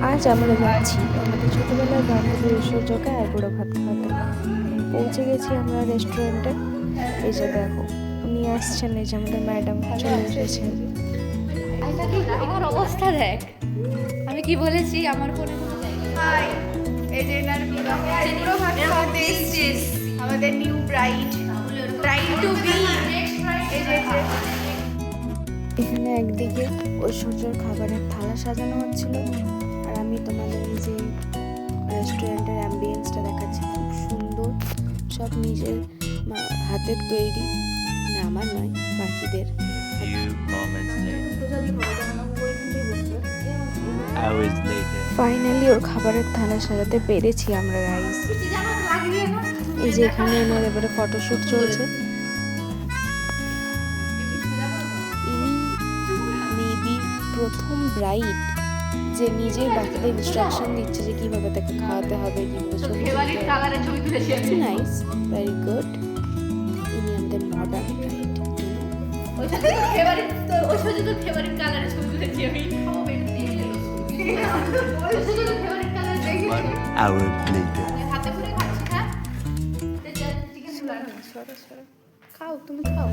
আজ আমরা যাচ্ছি আমাদের ছোটবেলার বান্ধবী ঐশ্বর্যকে আইবুড়ো ভাত খাওয়াতে। পৌঁছে গেছি আমরা রেস্টুরেন্টে। এই যে দেখো উনি আসছেন, এই যে আমাদের ম্যাডাম চলে এসেছেন। আমার অবস্থা দেখ, আমি কি বলেছি আমার ফোনে কোনো জায়গা হাই, এই যে এনার পুরো ভাত খাওয়াতে এসেছি আমাদের নিউ ব্রাইড টু বি। এই যে এখানে একদিকে ঐশ্বর্যর খাবারের থালা সাজানো হচ্ছিল, আর আমি তোমাদের এই যে রেস্টুরেন্টের অ্যাম্বিয়েন্সটা দেখাচ্ছি। খুব সুন্দর, সব নিজের হাতের তৈরি, না আমার নয়, বাকিদের। Few moments later. ফাইনালি ওর খাবারের থালা সাজাতে পেরেছি আমরা গাইস। এই যে এখানে এনার এবারে ফটোশুট চলছে। ইনি মেবি প্রথম ব্রাইড যে নিজের বাকিদের ইনস্ট্রাকশন দিচ্ছে যে কিভাবে তাকে খাওয়াতে হবে, কিভাবে ছবি নাইস, ভেরি গুড। ইনি আমাদের মডার্ন ব্রাইড। ফেভারিট কালারের ছবি তুলেছি আমি। 1 hour later. হাতে করে খাচ্ছি না, সরো সরো, খাও তুমি খাও।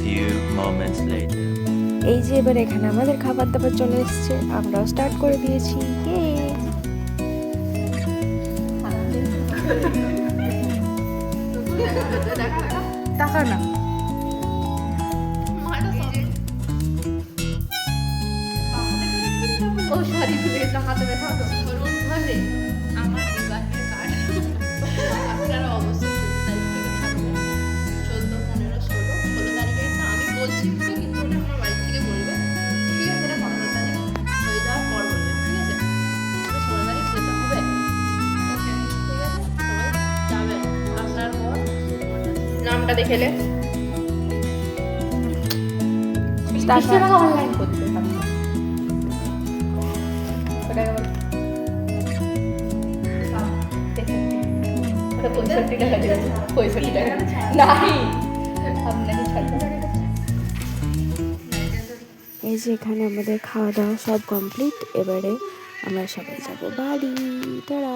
Few moments later. এই যে এবার এখানে আমাদের খাবার দাবার চলে এসেছে, আমরাও স্টার্ট করে দিয়েছি। টাকা না ও সরি, হাতে ব্যথা হতো। ধরুন ধরে আমার বিবাহের কার্ড আপনারা অবশ্যই 14, 15, 16 তারিখে একটা আমি বলছি তো, কিন্তু ওটা আমার বাড়ি থেকে বলবে, ঠিক আছে? এটা 15 তারিখ হয়ে যাওয়ার পর বলবে, ঠিক আছে? 16 তারিখ যেতে হবে, ঠিক আছে? সবাই যাবেন, আসার পর নামটা দেখেলে অনলাইন করতে পারবে। ওটা 65 টাকা দিয়েছে, 65 টাকা নাই আপনাকে ছাড়তে। এই যে এখানে আমাদের খাওয়া দাওয়া সব কমপ্লিট, এবারে আমরা সবাই যাব বাড়ি। তারা